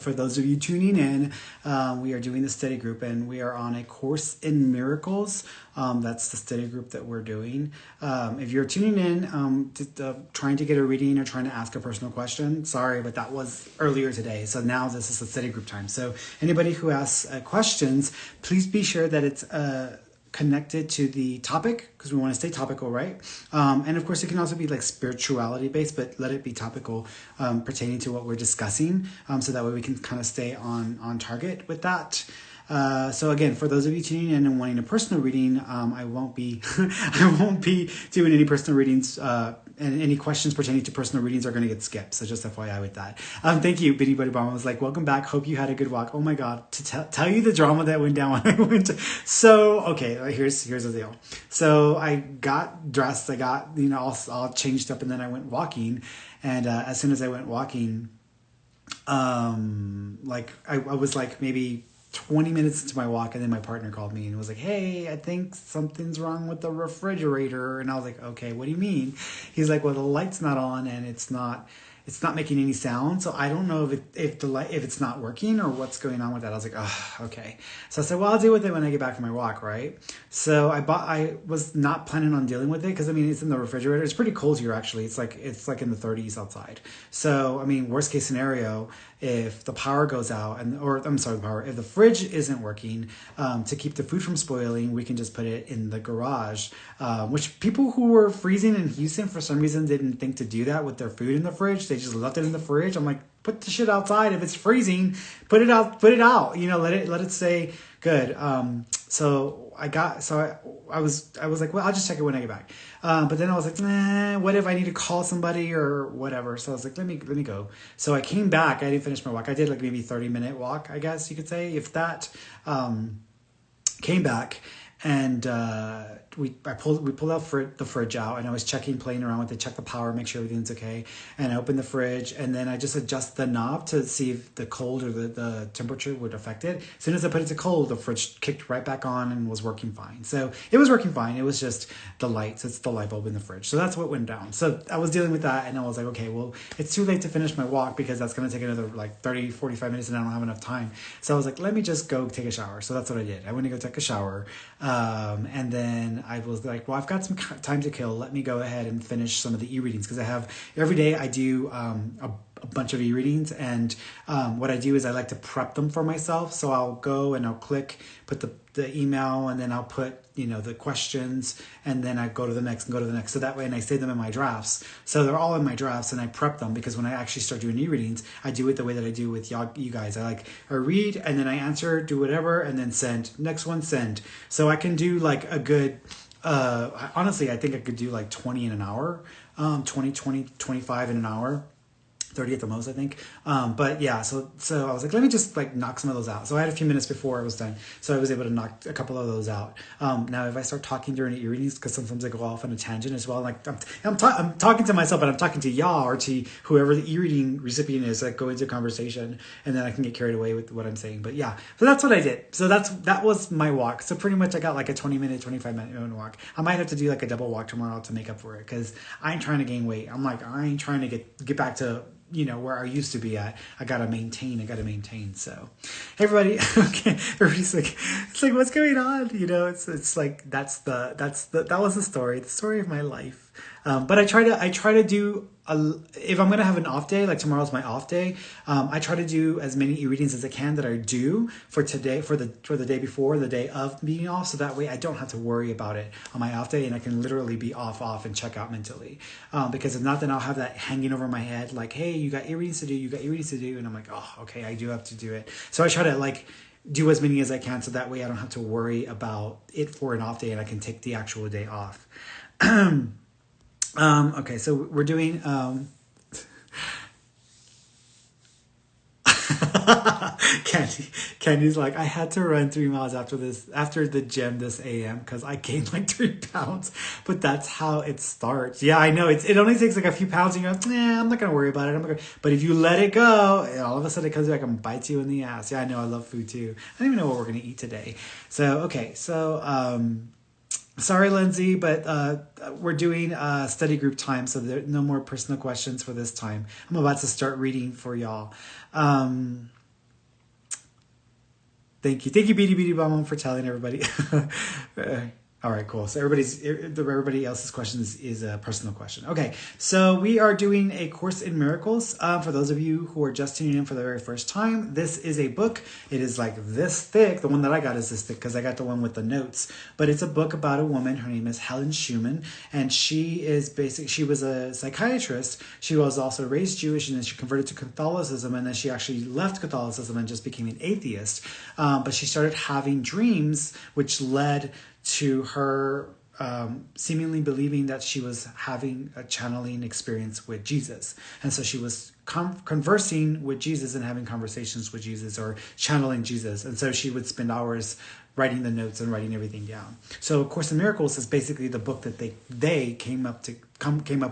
For those of you tuning in, we are doing the study group and we are on a course in miracles. That's the study group that we're doing. If you're tuning in, trying to get a reading or trying to ask a personal question, sorry, but that was earlier today. So now this is the study group time. So anybody who asks questions, please be sure that it's connected to the topic, because we want to stay topical, right? And of course, it can also be like spirituality based, but let it be topical, pertaining to what we're discussing, so that way we can kind of stay on target with that. So again, for those of you tuning in and wanting a personal reading, I won't be I won't be doing any personal readings, and any questions pertaining to personal readings are going to get skipped. So just FYI with that. Thank you, Biddy Buddy Bomb was like, welcome back. Hope you had a good walk. Oh my God, to tell you the drama that went down when I went to, so okay, here's the deal. So I got dressed, I got all changed up, and then I went walking, and as soon as I went walking, like I was like maybe 20 minutes into my walk, and then my partner called me and was like, hey, I think something's wrong with the refrigerator. And I was like, okay, what do you mean? He's like, well, the light's not on and it's not making any sound. So I don't know if it's not working or what's going on with that. I was like, oh, okay. So I said, well, I'll deal with it when I get back from my walk, right? So I was not planning on dealing with it because it's in the refrigerator. It's pretty cold here, actually. It's like in the 30s outside. So worst case scenario, if the power goes out if the fridge isn't working, to keep the food from spoiling, we can just put it in the garage, which people who were freezing in Houston for some reason didn't think to do that with their food in the fridge. They just left it in the fridge. I'm like, put the shit outside. If it's freezing, put it out, let it stay good. I was like, well, I'll just check it when I get back. But then I was like, nah, what if I need to call somebody or whatever? So I was like, let me go. So I came back. I didn't finish my walk. I did like maybe 30-minute walk, I guess you could say, if that. Came back, and we pulled out the fridge out, and I was playing around with it, check the power, make sure everything's okay. And I opened the fridge, and then I just adjust the knob to see if the cold or the temperature would affect it. As soon as I put it to cold, the fridge kicked right back on and was working fine. So it was working fine. It was just the lights. It's the light bulb in the fridge. So that's what went down. So I was dealing with that, and I was like, okay, well, it's too late to finish my walk because that's going to take another like 30, 45 minutes, and I don't have enough time. So I was like, let me just go take a shower. So that's what I did. I went to go take a shower. And then I was like, well, I've got some time to kill. Let me go ahead and finish some of the e-readings, because I have every day I do a bunch of e-readings, and what I do is I like to prep them for myself. So I'll go and I'll put the email, and then I'll put the questions, and then I go to the next and go to the next. So that way, and I save them in my drafts. So they're all in my drafts, and I prep them, because when I actually start doing e-readings, I do it the way that I do with you guys. I read, and then I answer, do whatever, and then send. Next one, send. So I can do like a good, honestly, I think I could do like 20 in an hour, 25 in an hour. 30 at the most, I think. But yeah, so I was like, let me just like knock some of those out. So I had a few minutes before I was done. So I was able to knock a couple of those out. Now, if I start talking during the e-readings, because sometimes I go off on a tangent as well, like I'm talking to myself, but I'm talking to y'all or to whoever the e-reading recipient is, like go into a conversation, and then I can get carried away with what I'm saying. But yeah, so that's what I did. So that was my walk. So pretty much I got like a 20-minute, 25-minute walk. I might have to do like a double walk tomorrow to make up for it, because I ain't trying to gain weight. I'm like, I ain't trying to get back to where I used to be at. I gotta maintain. So, hey everybody, okay, everybody's like, it's like, what's going on? It's like, that was the story of my life. But I try to do, if I'm going to have an off day, like tomorrow's my off day, I try to do as many e-readings as I can that I do for today, for the day before, the day of being off. So that way I don't have to worry about it on my off day, and I can literally be off and check out mentally. Because if not, then I'll have that hanging over my head, like, hey, you got e-readings to do. And I'm like, oh, okay, I do have to do it. So I try to like do as many as I can, so that way I don't have to worry about it for an off day, and I can take the actual day off. Okay, so we're doing, Candy's like, I had to run 3 miles after the gym this AM, because I gained like 3 pounds, but that's how it starts. Yeah, I know it only takes like a few pounds, and you're like, I'm not going to worry about it. But if you let it go, all of a sudden it comes back and bites you in the ass. Yeah, I know. I love food too. I don't even know what we're going to eat today. So, okay. So, sorry, Lindsay, but we're doing study group time, so there are no more personal questions for this time. I'm about to start reading for y'all. Thank you, Beady Beady Bomb, for telling everybody. All right, cool. So everybody else's question is a personal question. Okay, so we are doing a Course in Miracles. For those of you who are just tuning in for the very first time, this is a book. It is like this thick. The one that I got is this thick because I got the one with the notes. But it's a book about a woman. Her name is Helen Schumann, and she was a psychiatrist. She was also raised Jewish, and then she converted to Catholicism, and then she actually left Catholicism and just became an atheist. But she started having dreams, which led to her seemingly believing that she was having a channeling experience with Jesus. And so she was conversing with Jesus and having conversations with Jesus, or channeling Jesus. And so she would spend hours writing the notes and writing everything down. So A Course in Miracles is basically the book that they came up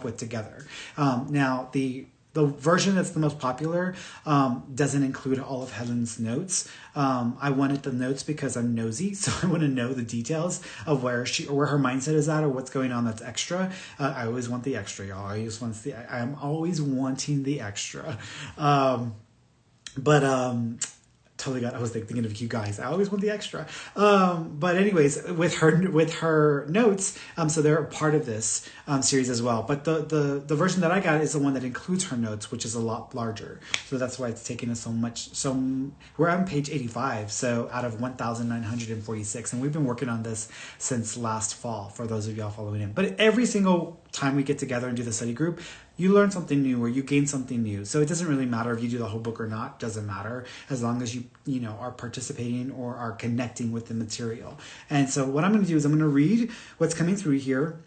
with together. Now, the version that's the most popular doesn't include all of Helen's notes. I wanted the notes because I'm nosy, so I want to know the details of where her mindset is at, or what's going on that's extra. I always want the extra, y'all. I'm always wanting the extra. I was thinking of you guys. I always want the extra. But anyways, with her notes, so they're a part of this series as well. But the version that I got is the one that includes her notes, which is a lot larger. So that's why it's taken us so much. So we're on page 85, so out of 1,946. And we've been working on this since last fall, for those of y'all following in. But every single time we get together and do the study group, you learn something new or you gain something new. So it doesn't really matter if you do the whole book or not. Doesn't matter, as long as you are participating or are connecting with the material. And so what I'm going to do is I'm going to read what's coming through here.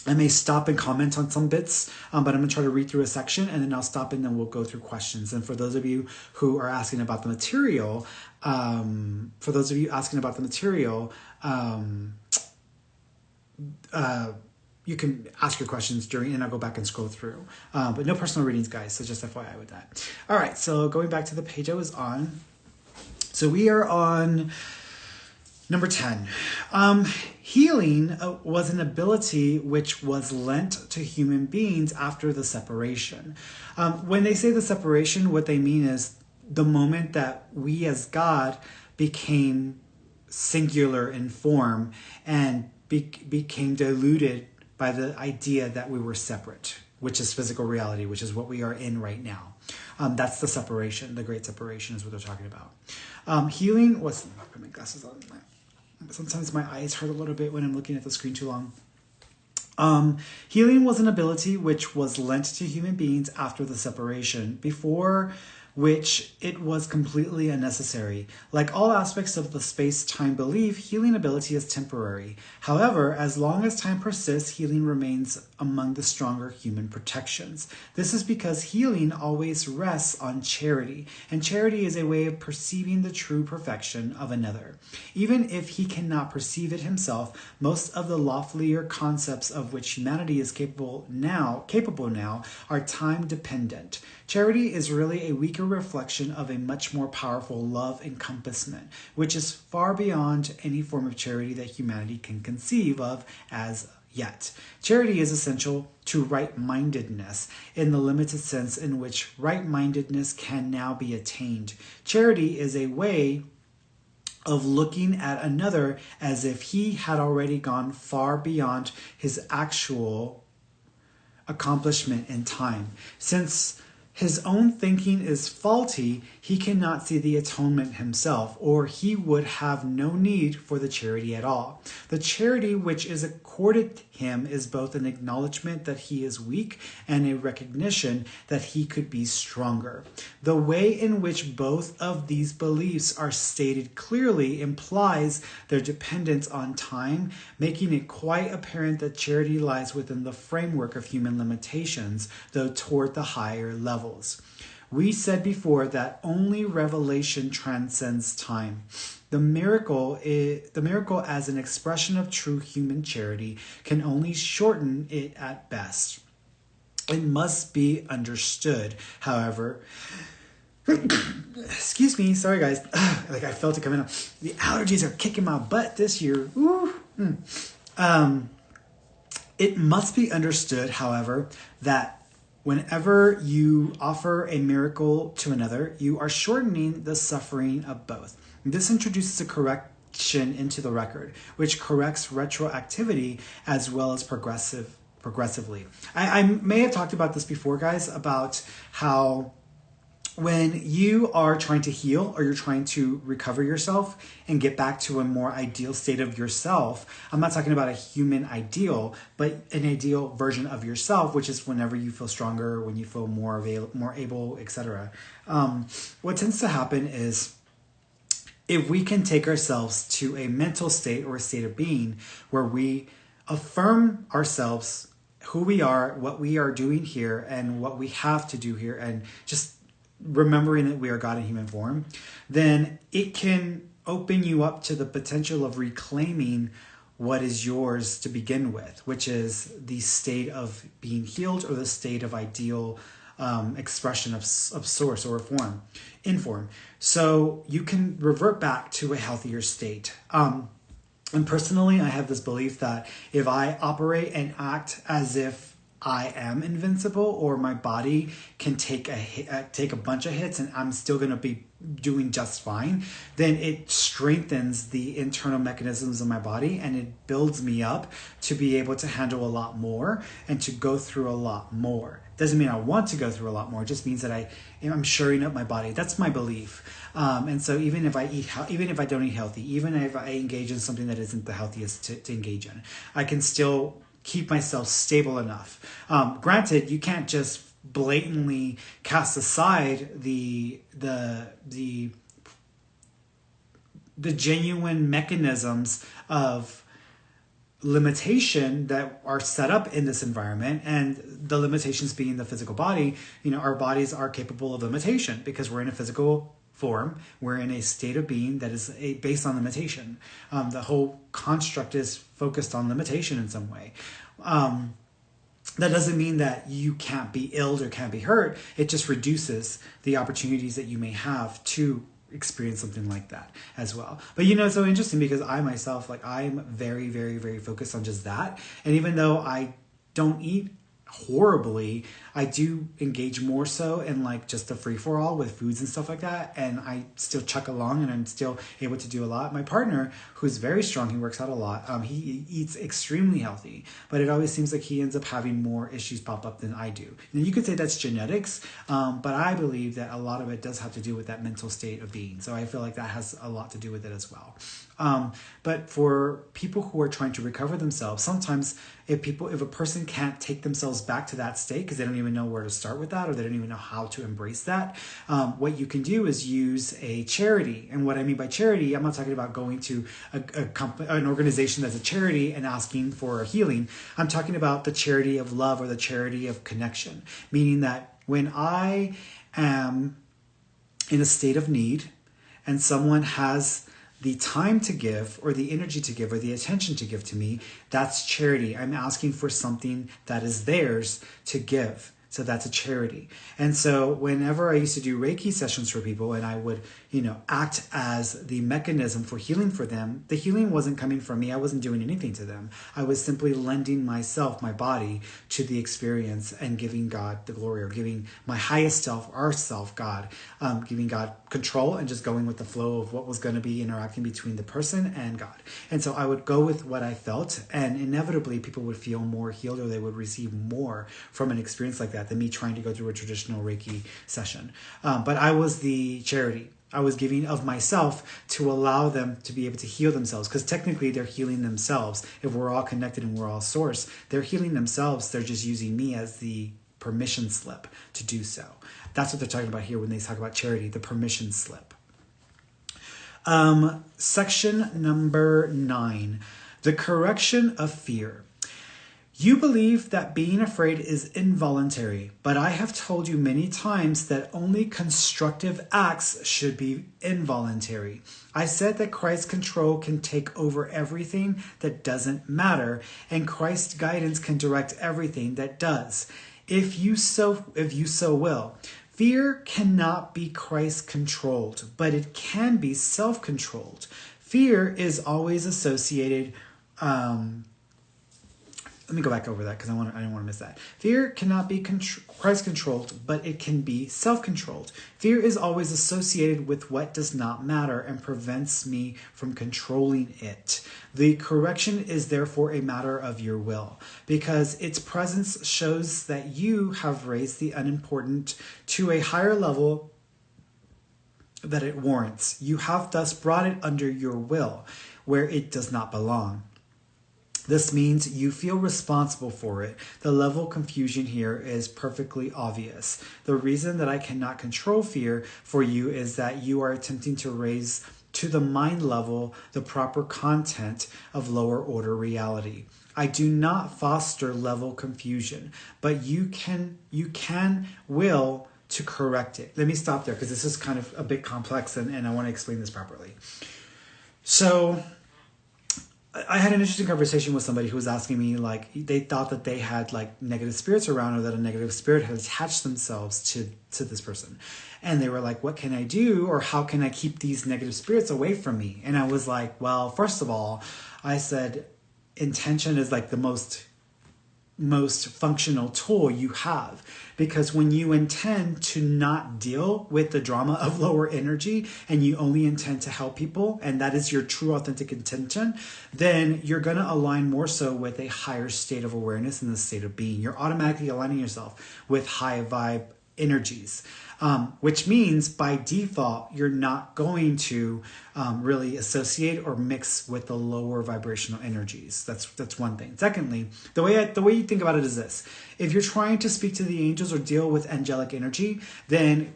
I may stop and comment on some bits, but I'm going to try to read through a section, and then I'll stop, and then we'll go through questions. And for those of you who are asking about the material, you can ask your questions during, and I'll go back and scroll through. But no personal readings, guys, so just FYI with that. All right, so going back to the page I was on. So we are on number 10. Healing was an ability which was lent to human beings after the separation. When they say the separation, what they mean is the moment that we as God became singular in form and became diluted by the idea that we were separate, which is physical reality, which is what we are in right now. That's the separation. The great separation is what they're talking about. Healing was... I'll put my glasses on. Sometimes my eyes hurt a little bit when I'm looking at the screen too long. Healing was an ability which was lent to human beings after the separation, before which it was completely unnecessary. Like all aspects of the space-time belief, healing ability is temporary. However, as long as time persists, healing remains among the stronger human protections. This is because healing always rests on charity, and charity is a way of perceiving the true perfection of another. Even if he cannot perceive it himself, most of the loftier concepts of which humanity is capable now are time-dependent. Charity is really a weaker reflection of a much more powerful love encompassment, which is far beyond any form of charity that humanity can conceive of as yet. Charity is essential to right-mindedness in the limited sense in which right-mindedness can now be attained. Charity is a way of looking at another as if he had already gone far beyond his actual accomplishment in time. Since his own thinking is faulty, he cannot see the atonement himself, or he would have no need for the charity at all. The charity which is accorded him is both an acknowledgement that he is weak and a recognition that he could be stronger. The way in which both of these beliefs are stated clearly implies their dependence on time, making it quite apparent that charity lies within the framework of human limitations, though toward the higher levels. We said before that only revelation transcends time. The miracle as an expression of true human charity can only shorten it at best. It must be understood, however. Excuse me, sorry guys. Like I felt it coming up. The allergies are kicking my butt this year. It must be understood, however, that Whenever you offer a miracle to another, you are shortening the suffering of both. This introduces a correction into the record, which corrects retroactivity as well as progressively. I may have talked about this before, guys, about how when you are trying to heal or you're trying to recover yourself and get back to a more ideal state of yourself, I'm not talking about a human ideal, but an ideal version of yourself, which is whenever you feel stronger, when you feel more able, etc. What tends to happen is if we can take ourselves to a mental state or a state of being where we affirm ourselves, who we are, what we are doing here, and what we have to do here, and just remembering that we are God in human form, then it can open you up to the potential of reclaiming what is yours to begin with, which is the state of being healed or the state of ideal expression of source or form, in form. So you can revert back to a healthier state. And personally, I have this belief that if I operate and act as if I am invincible, or my body can take a bunch of hits and I'm still going to be doing just fine, then it strengthens the internal mechanisms of my body and it builds me up to be able to handle a lot more and to go through a lot more. Doesn't mean I want to go through a lot more. It just means that I'm shoring up my body. That's my belief. And so even if I don't eat healthy, even if I engage in something that isn't the healthiest to engage in, I can still keep myself stable enough. Granted, you can't just blatantly cast aside the genuine mechanisms of limitation that are set up in this environment, and the limitations being the physical body. Our bodies are capable of limitation because we're in a physical form. We're in a state of being that is based on limitation. The whole construct is focused on limitation in some way. That doesn't mean that you can't be ill or can't be hurt. It just reduces the opportunities that you may have to experience something like that as well. But it's so interesting because I myself, I'm very, very, very focused on just that. And even though I don't eat horribly, I do engage more so in just the free-for-all with foods and stuff like that, and I still chuck along and I'm still able to do a lot. My partner, who's very strong, he works out a lot, he eats extremely healthy, but it always seems like he ends up having more issues pop up than I do. And you could say that's genetics, but I believe that a lot of it does have to do with that mental state of being. So I feel like that has a lot to do with it as well. But for people who are trying to recover themselves, sometimes if a person can't take themselves back to that state because they don't even know where to start with that, or they don't even know how to embrace that, what you can do is use a charity. And what I mean by charity, I'm not talking about going to an organization that's a charity and asking for a healing. I'm talking about the charity of love or the charity of connection, meaning that when I am in a state of need and someone has the time to give or the energy to give or the attention to give to me, that's charity. I'm asking for something that is theirs to give. So that's a charity. And so whenever I used to do Reiki sessions for people and I would, act as the mechanism for healing for them, the healing wasn't coming from me. I wasn't doing anything to them. I was simply lending myself, my body, to the experience and giving God the glory, or giving my highest self, our self, God, giving God control and just going with the flow of what was going to be interacting between the person and God. And so I would go with what I felt, and inevitably people would feel more healed, or they would receive more from an experience like that than me trying to go through a traditional Reiki session. But I was the charity. I was giving of myself to allow them to be able to heal themselves, because technically they're healing themselves. If we're all connected and we're all source, they're healing themselves. They're just using me as the permission slip to do so. That's what they're talking about here when they talk about charity, the permission slip. Section number 9, the correction of fear. You believe that being afraid is involuntary, but I have told you many times that only constructive acts should be involuntary. I said that Christ's control can take over everything that doesn't matter, and Christ's guidance can direct everything that does, if you so will. Fear cannot be Christ-controlled, but it can be self-controlled. Fear is always associated let me go back over that because I didn't want to miss that. Fear cannot be Christ controlled, but it can be self-controlled. Fear is always associated with what does not matter and prevents me from controlling it. The correction is therefore a matter of your will, because its presence shows that you have raised the unimportant to a higher level that it warrants. You have thus brought it under your will, where it does not belong. This means you feel responsible for it. The level of confusion here is perfectly obvious. The reason that I cannot control fear for you is that you are attempting to raise to the mind level the proper content of lower order reality. I do not foster level confusion, but you will to correct it. Let me stop there because this is kind of a bit complex and I want to explain this properly. So I had an interesting conversation with somebody who was asking me, like, they thought that they had like negative spirits around, or that a negative spirit had attached themselves to this person. And they were like, what can I do? Or how can I keep these negative spirits away from me? And I was like, well, first of all, I said, intention is like the most functional tool you have, because when you intend to not deal with the drama of lower energy and you only intend to help people, and that is your true authentic intention, then you're going to align more so with a higher state of awareness and the state of being. You're automatically aligning yourself with high vibe energies, which means by default, you're not going to really associate or mix with the lower vibrational energies. That's one thing. Secondly, the way you think about it is this: if you're trying to speak to the angels or deal with angelic energy, then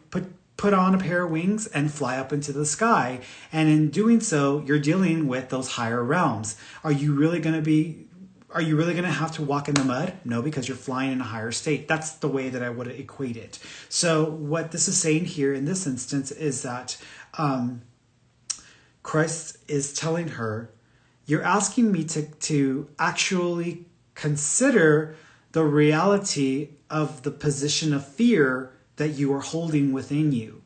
put on a pair of wings and fly up into the sky. And in doing so, you're dealing with those higher realms. Are you really going to have to walk in the mud? No, because you're flying in a higher state. That's the way that I would equate it. So what this is saying here in this instance is that Christ is telling her, you're asking me to actually consider the reality of the position of fear that you are holding within you.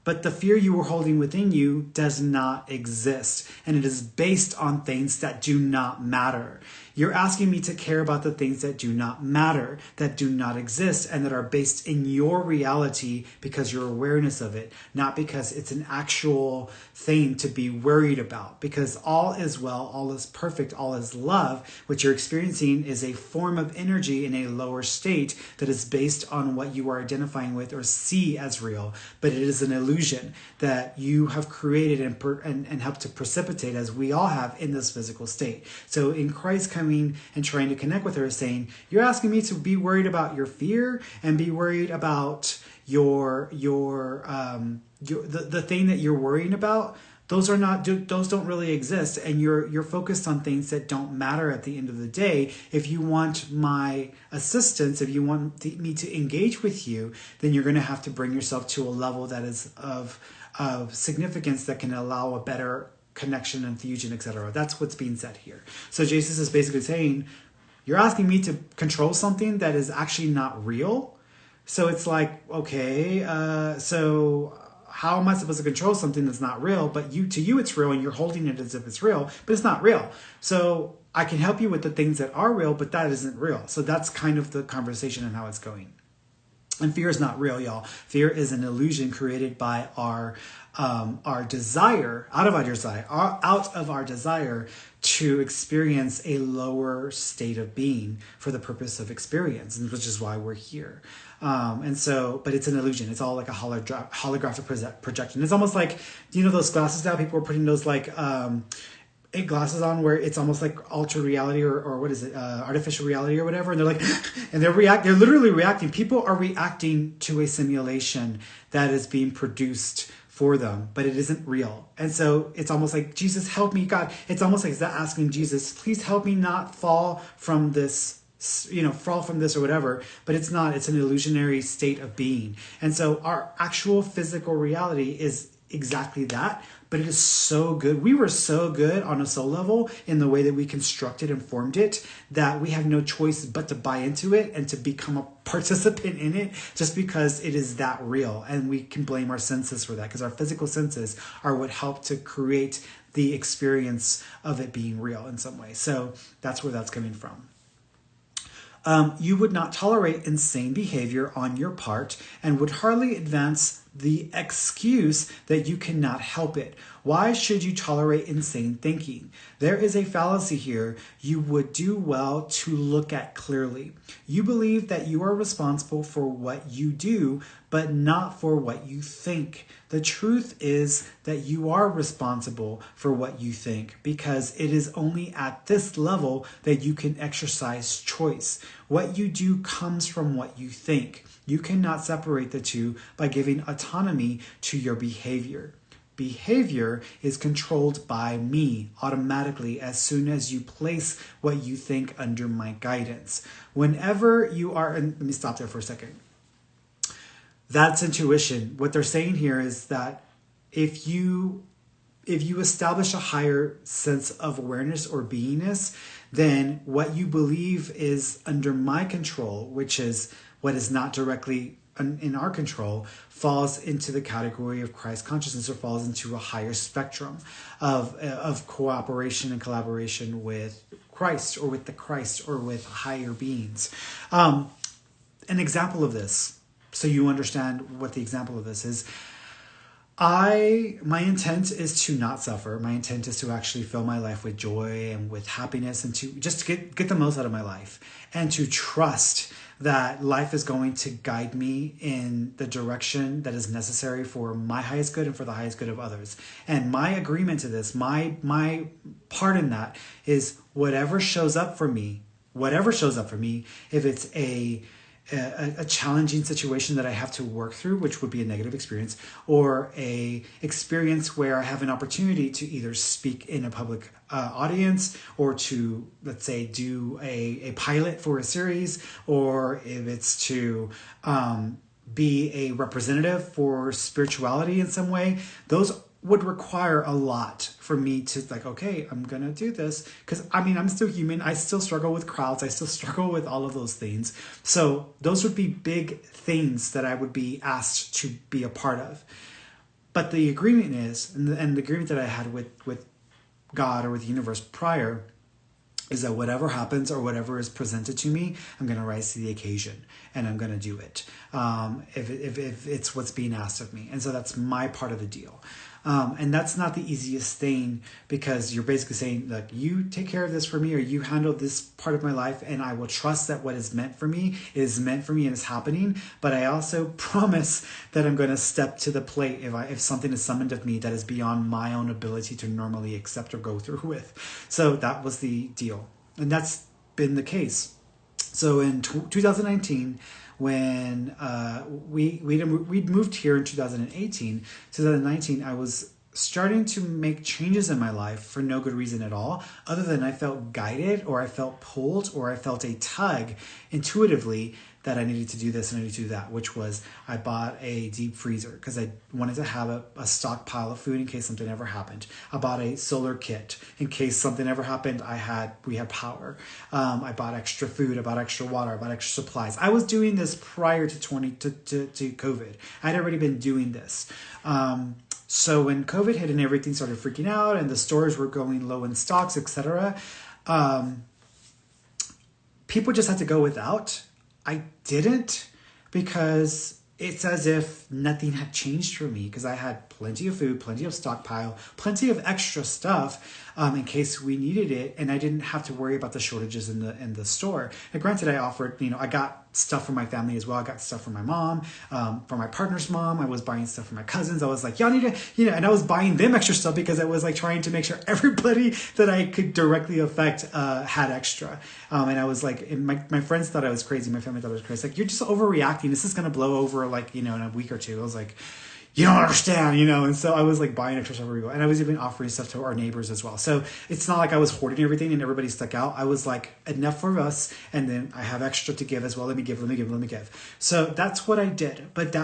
But the fear you are holding within you does not exist, and it is based on things that do not matter. You're asking me to care about the things that do not matter, that do not exist, and that are based in your reality because your awareness of it, not because it's an actual thing to be worried about. Because all is well, all is perfect, all is love. What you're experiencing is a form of energy in a lower state that is based on what you are identifying with or see as real, but it is an illusion that you have created and helped to precipitate, as we all have, in this physical state. So in Christ coming and trying to connect with her, saying, you're asking me to be worried about your fear and be worried about the thing that you're worrying about. Those don't really exist, and you're focused on things that don't matter at the end of the day. If you want my assistance, if you want me to engage with you, then you're going to have to bring yourself to a level that is of significance that can allow a better connection and fusion, etc. That's what's being said here. So Jesus is basically saying, you're asking me to control something that is actually not real. So it's like, okay, so how am I supposed to control something that's not real? But to you it's real, and you're holding it as if it's real, but it's not real. So I can help you with the things that are real, but that isn't real. So that's kind of the conversation and how it's going. And fear is not real, y'all. Fear is an illusion created by our desire, out of our desire to experience a lower state of being for the purpose of experience, which is why we're here. But it's an illusion. It's all like a holographic projection. It's almost like, those glasses now? People are putting those glasses on where it's almost like ultra reality or what is it, artificial reality or whatever, and they're like, and they're literally reacting. People are reacting to a simulation that is being produced for them, but it isn't real. And so it's almost like, Jesus, help me, God. It's almost like asking Jesus, please help me not fall from this, fall from this or whatever. But it's not. It's an illusionary state of being. And so our actual physical reality is exactly that. But it is so good. We were so good on a soul level in the way that we constructed and formed it that we have no choice but to buy into it and to become a participant in it, just because it is that real. And we can blame our senses for that, because our physical senses are what help to create the experience of it being real in some way. So that's where that's coming from. You would not tolerate insane behavior on your part and would hardly advance the excuse that you cannot help it. Why should you tolerate insane thinking? There is a fallacy here you would do well to look at clearly. You believe that you are responsible for what you do, but not for what you think. The truth is that you are responsible for what you think, because it is only at this level that you can exercise choice. What you do comes from what you think. You cannot separate the two by giving autonomy to your behavior. Behavior is controlled by me automatically as soon as you place what you think under my guidance. Whenever you are, and let me stop there for a second. That's intuition. What they're saying here is that if you establish a higher sense of awareness or beingness, then what you believe is under my control, which is what is not directly in our control, falls into the category of Christ consciousness, or falls into a higher spectrum of cooperation and collaboration with Christ, or with the Christ, or with higher beings. An example of this, so you understand what the example of this is. My intent is to not suffer. My intent is to actually fill my life with joy and with happiness, and to just get the most out of my life, and to trust that life is going to guide me in the direction that is necessary for my highest good and for the highest good of others. And my agreement to this, my part in that, is whatever shows up for me, if it's a challenging situation that I have to work through, which would be a negative experience, or a experience where I have an opportunity to either speak in a public audience, or to, let's say, do a pilot for a series, or if it's to be a representative for spirituality in some way, those would require a lot for me to, like, okay, I'm gonna do this, because I'm still human. I still struggle with crowds. I still struggle with all of those things. So those would be big things that I would be asked to be a part of. But the agreement is, and the agreement that I had with God or with the universe prior, is that whatever happens or whatever is presented to me, I'm going to rise to the occasion and I'm going to do it. If it's what's being asked of me. And so that's my part of the deal. And that's not the easiest thing, because you're basically saying, like, you take care of this for me, or you handle this part of my life, and I will trust that what is meant for me is meant for me and is happening. But I also promise that I'm going to step to the plate if something is summoned of me that is beyond my own ability to normally accept or go through with. So that was the deal. And that's been the case. So in 2019, when we'd moved here in 2019, I was starting to make changes in my life for no good reason at all, other than I felt guided, or I felt pulled, or I felt a tug intuitively that I needed to do this and I needed to do that, which was I bought a deep freezer because I wanted to have a stockpile of food in case something ever happened. I bought a solar kit in case something ever happened. We had power. I bought extra food. I bought extra water. I bought extra supplies. I was doing this prior to COVID. I had already been doing this. So when COVID hit and everything started freaking out and the stores were going low in stocks, etc., people just had to go without. I didn't, because it's as if nothing had changed for me, because I had plenty of food, plenty of stockpile, plenty of extra stuff in case we needed it, and I didn't have to worry about the shortages in the store. And granted, I offered, I got stuff from my family as well. I got stuff from my mom, from my partner's mom. I was buying stuff from my cousins. I was like, y'all need to, and I was buying them extra stuff because I was like trying to make sure everybody that I could directly affect had extra. And I was like, and my friends thought I was crazy. My family thought I was crazy. Like, you're just overreacting. This is going to blow over in a week or two. I was like, you don't understand, and so I was like buying extra stuff everywhere. And I was even offering stuff to our neighbors as well. So it's not like I was hoarding everything and everybody stuck out. I was like, enough for us. And then I have extra to give as well. Let me give. So that's what I did. But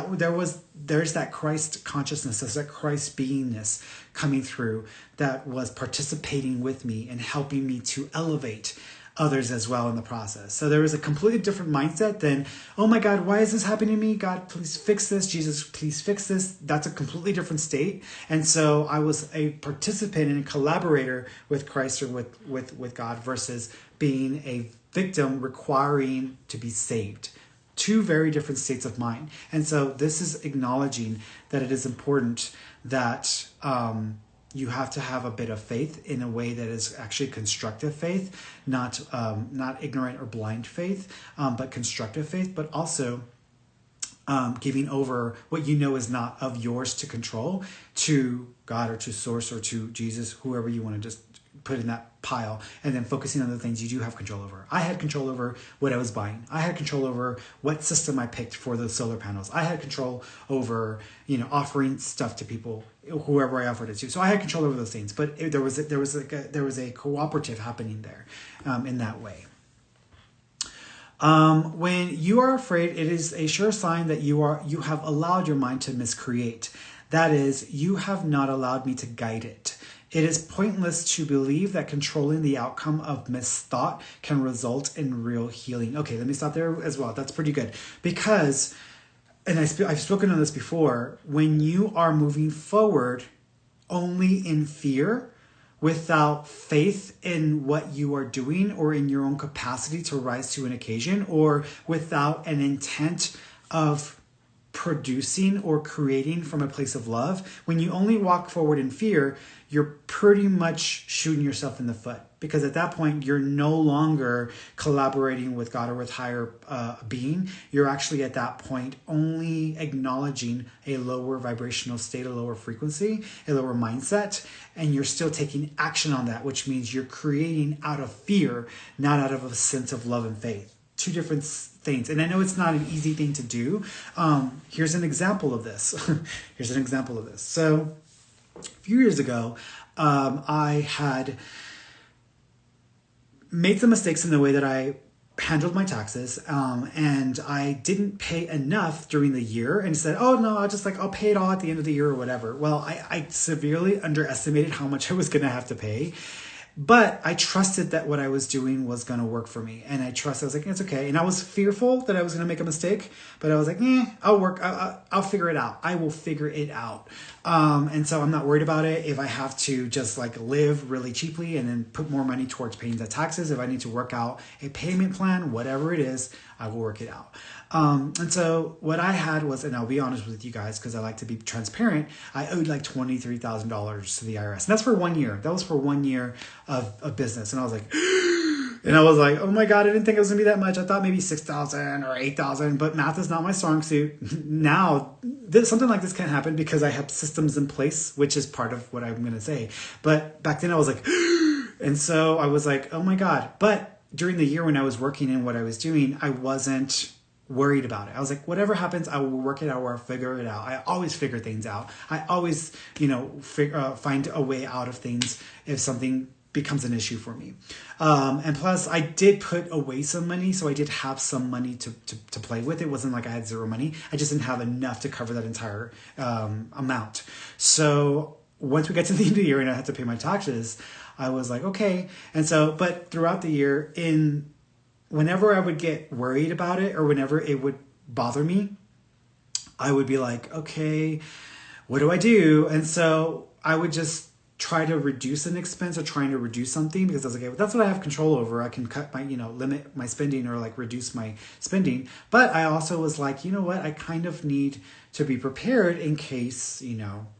there's that Christ consciousness, there's that Christ beingness coming through that was participating with me and helping me to elevate others as well in the process. So there was a completely different mindset than, oh my God, why is this happening to me? God, please fix this. Jesus, please fix this. That's a completely different state. And so I was a participant and a collaborator with Christ, or with God, versus being victim requiring to be saved. Two very different states of mind. And so this is acknowledging that it is important that you have to have a bit of faith in a way that is actually constructive faith, not ignorant or blind faith, but constructive faith, but also giving over what you know is not of yours to control to God or to Source or to Jesus, whoever you want to just put in that pile, and then focusing on the things you do have control over. I had control over what I was buying. I had control over what system I picked for the solar panels. I had control over, offering stuff to people, whoever I offered it to. So I had control over those things, but there was a cooperative happening there, in that way. When you are afraid, it is a sure sign that you have allowed your mind to miscreate. That is, you have not allowed me to guide it. It is pointless to believe that controlling the outcome of misthought can result in real healing. Okay, let me stop there as well. That's pretty good. Because, and I've spoken on this before, when you are moving forward only in fear, without faith in what you are doing or in your own capacity to rise to an occasion, or without an intent of producing or creating from a place of love, when you only walk forward in fear, you're pretty much shooting yourself in the foot, because at that point you're no longer collaborating with God or with higher being. You're actually at that point only acknowledging a lower vibrational state, a lower frequency, a lower mindset, and you're still taking action on that, which means you're creating out of fear, not out of a sense of love and faith. Two different things. And I know it's not an easy thing to do. Here's an example of this. So a few years ago, I had made some mistakes in the way that I handled my taxes, and I didn't pay enough during the year and said, oh no, I'll pay it all at the end of the year or whatever. Well, I severely underestimated how much I was going to have to pay. But I trusted that what I was doing was going to work for me. And I was like, it's okay. And I was fearful that I was going to make a mistake, but I was like, I'll figure it out. I will figure it out. And so I'm not worried about it. If I have to just live really cheaply and then put more money towards paying the taxes, if I need to work out a payment plan, whatever it is, I will work it out. And so what I had was, and I'll be honest with you guys, because I like to be transparent, I owed $23,000 to the IRS. And that's for 1 year. That was for 1 year of business. And I was like, oh my God, I didn't think it was gonna be that much. I thought maybe 6,000 or 8,000, but math is not my strong suit. Now, something like this can happen because I have systems in place, which is part of what I'm gonna say. But back then I was like, and so I was like, oh my God. But during the year when I was working in what I was doing, I wasn't worried about it. I was like, whatever happens, I will work it out or I'll figure it out. I always figure things out. I always, find a way out of things if something becomes an issue for me. And plus I did put away some money. So I did have some money to play with. It wasn't like I had zero money. I just didn't have enough to cover that entire amount. So once we got to the end of the year and I had to pay my taxes, I was like, okay. And so, but throughout the year, whenever I would get worried about it or whenever it would bother me, I would be like, okay, what do I do? And so I would just try to reduce an expense or trying to reduce something, because I was like, okay, well, that's what I have control over. I can cut my, limit my spending or reduce my spending. But I also was like, you know what? I kind of need to be prepared in case,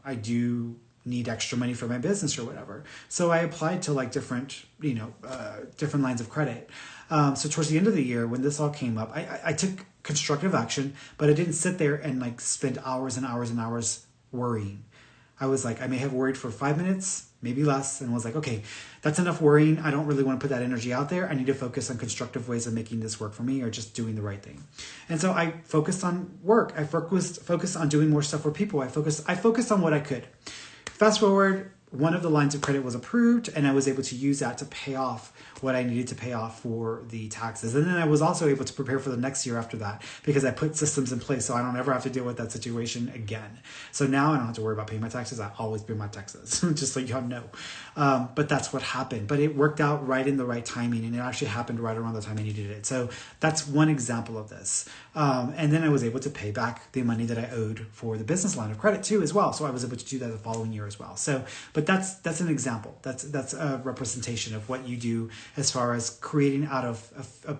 I do need extra money for my business or whatever. So I applied to different, different lines of credit. So towards the end of the year, when this all came up, I took constructive action, but I didn't sit there and spend hours and hours and hours worrying. I was like, I may have worried for 5 minutes, maybe less, and was like, okay, that's enough worrying. I don't really want to put that energy out there. I need to focus on constructive ways of making this work for me or just doing the right thing. And so I focused on work. I focused on doing more stuff for people. I focused on what I could. Fast forward, one of the lines of credit was approved, and I was able to use that to pay off what I needed to pay off for the taxes. And then I was also able to prepare for the next year after that, because I put systems in place so I don't ever have to deal with that situation again. So now I don't have to worry about paying my taxes. I always pay my taxes, just so y'all know. But that's what happened. But it worked out right in the right timing, and it actually happened right around the time I needed it. So that's one example of this. And then I was able to pay back the money that I owed for the business line of credit too as well. So I was able to do that the following year as well. So, but But that's an example. That's a representation of what you do as far as creating out of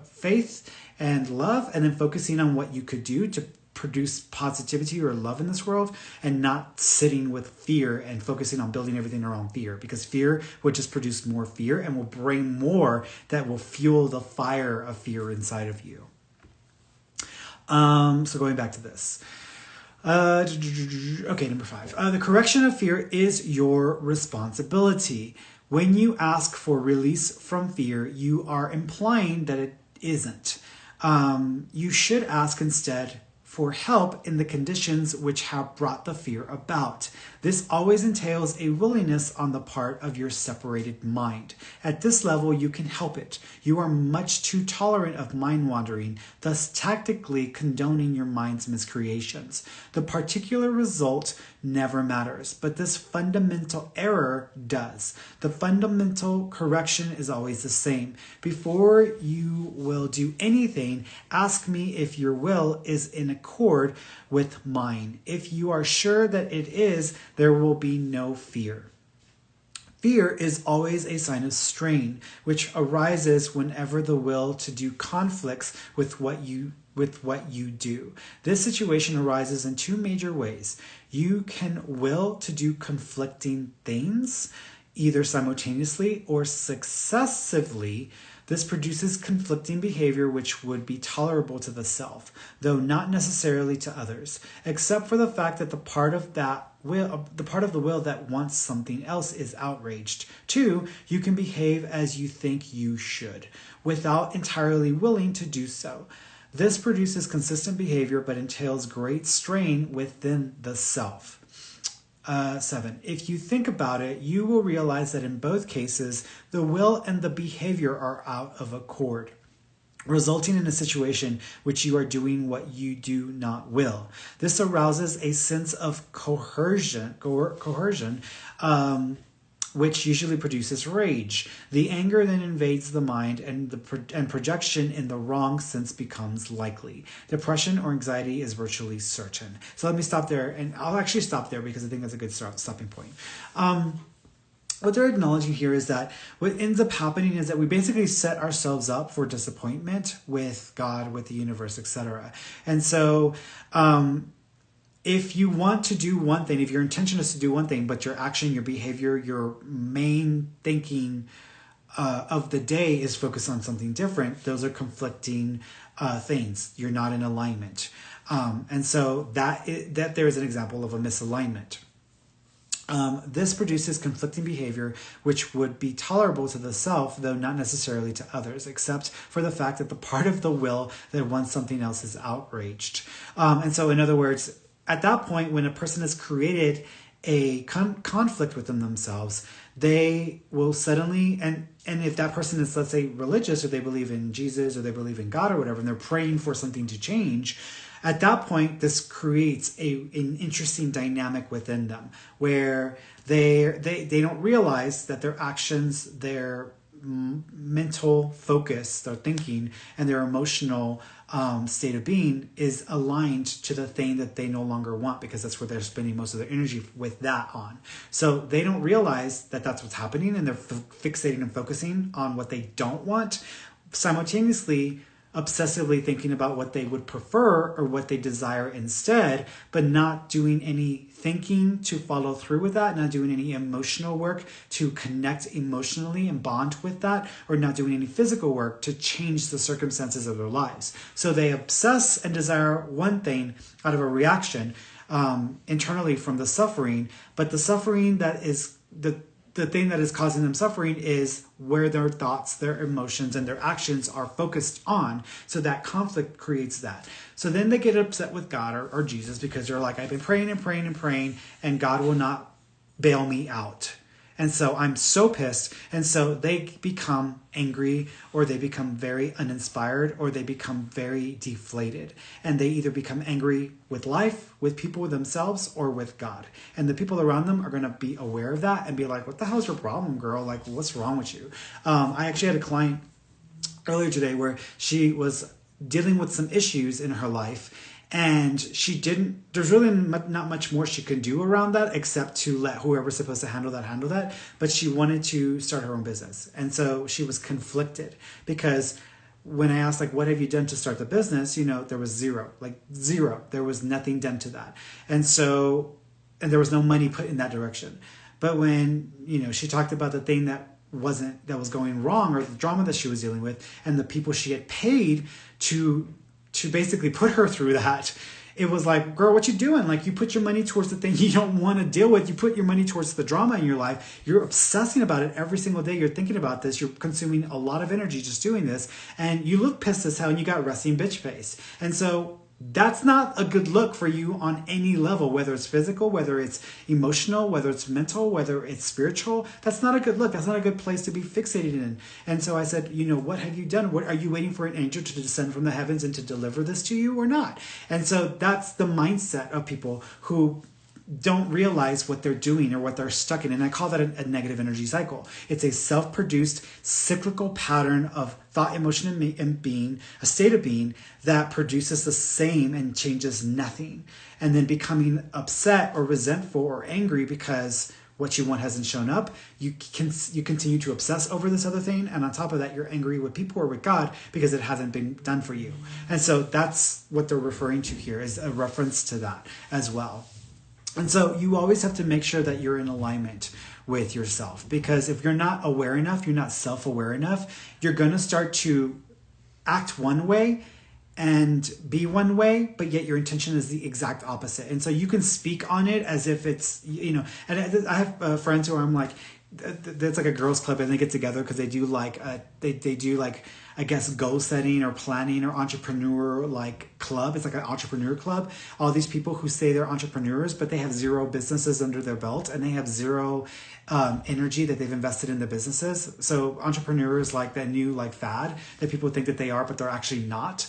faith and love, and then focusing on what you could do to produce positivity or love in this world, and not sitting with fear and focusing on building everything around fear, because fear will just produce more fear and will bring more that will fuel the fire of fear inside of you. So going back to this. Okay, number 5. The correction of fear is your responsibility. When you ask for release from fear, you are implying that it isn't. You should ask instead for help in the conditions which have brought the fear about. This always entails a willingness on the part of your separated mind. At this level, you can help it. You are much too tolerant of mind wandering, thus tactically condoning your mind's miscreations. The particular result never matters, but this fundamental error does. The fundamental correction is always the same. Before you will do anything, ask me if your will is in accord with mine. If you are sure that it is, there will be no fear. Fear is always a sign of strain, which arises whenever the will to do conflicts with what you do. This situation arises in 2 major ways. You can will to do conflicting things, either simultaneously or successively. This produces conflicting behavior which would be tolerable to the self, though not necessarily to others, except for the fact that the part of the will that wants something else is outraged. 2, you can behave as you think you should, without entirely willing to do so. This produces consistent behavior, but entails great strain within the self. 7. If you think about it, you will realize that in both cases, the will and the behavior are out of accord, resulting in a situation which you are doing what you do not will. This arouses a sense of coercion, which usually produces rage. The anger then invades the mind, and projection in the wrong sense becomes likely. Depression or anxiety is virtually certain. So let me stop there, and I'll actually stop there because I think that's a good stopping point. What they're acknowledging here is that what ends up happening is that we basically set ourselves up for disappointment with God, with the universe, etc. And so if you want to do one thing, if your intention is to do one thing, but your action, your behavior, your main thinking of the day is focused on something different, those are conflicting things. You're not in alignment. And so that there is an example of a misalignment. This produces conflicting behavior, which would be tolerable to the self, though not necessarily to others, except for the fact that the part of the will that wants something else is outraged. And so, in other words, at that point, when a person has created a conflict within themselves, they will suddenly, and if that person is, let's say, religious, or they believe in Jesus, or they believe in God, or whatever, and they're praying for something to change, at that point, this creates an interesting dynamic within them, where they don't realize that their actions, their mental focus, their thinking, and their emotional state of being is aligned to the thing that they no longer want, because that's where they're spending most of their energy with that on. So they don't realize that that's what's happening, and they're fixating and focusing on what they don't want, simultaneously obsessively thinking about what they would prefer or what they desire instead, but not doing any thinking to follow through with that, not doing any emotional work to connect emotionally and bond with that, or not doing any physical work to change the circumstances of their lives. So they obsess and desire one thing out of a reaction internally from the suffering, but the suffering that is the thing that is causing them suffering is where their thoughts, their emotions, and their actions are focused on. So that conflict creates that. So then they get upset with God or Jesus, because they're like, I've been praying and praying and praying, and God will not bail me out. And so I'm so pissed. And so they become angry, or they become very uninspired, or they become very deflated. And they either become angry with life, with people, with themselves, or with God. And the people around them are going to be aware of that and be like, what the hell's your problem, girl? Like, what's wrong with you? I actually had a client earlier today where she was dealing with some issues in her life. And there's really not much more she could do around that except to let whoever's supposed to handle that. But she wanted to start her own business. And so she was conflicted because when I asked, like, what have you done to start the business? There was zero. There was nothing done to that. And there was no money put in that direction. But when, she talked about the thing that was going wrong, or the drama that she was dealing with, and the people she had paid to basically put her through that, it was like, girl, what you doing? Like, you put your money towards the thing you don't want to deal with. You put your money towards the drama in your life. You're obsessing about it every single day. You're thinking about this. You're consuming a lot of energy just doing this. And you look pissed as hell and you got resting bitch face. And so that's not a good look for you on any level, whether it's physical, whether it's emotional, whether it's mental, whether it's spiritual. That's not a good look. That's not a good place to be fixated in. And so I said, what have you done? What are you waiting for an angel to descend from the heavens and to deliver this to you or not? And so that's the mindset of people who don't realize what they're doing or what they're stuck in. And I call that a negative energy cycle. It's a self-produced cyclical pattern of thought, emotion, and being, a state of being that produces the same and changes nothing. And then becoming upset or resentful or angry because what you want hasn't shown up. You continue to obsess over this other thing. And on top of that, you're angry with people or with God because it hasn't been done for you. And so that's what they're referring to here, is a reference to that as well. And so you always have to make sure that you're in alignment with yourself, because if you're not aware enough, you're not self-aware enough, you're going to start to act one way and be one way, but yet your intention is the exact opposite. And so you can speak on it as if it's, and I have friends who I'm like, there's like a girls club and they get together because they do like they do like, I guess, goal setting or planning or entrepreneur like club. It's like an entrepreneur club. All these people who say they're entrepreneurs, but they have zero businesses under their belt and they have zero energy that they've invested in the businesses. So entrepreneur is like that new like fad that people think that they are, but they're actually not.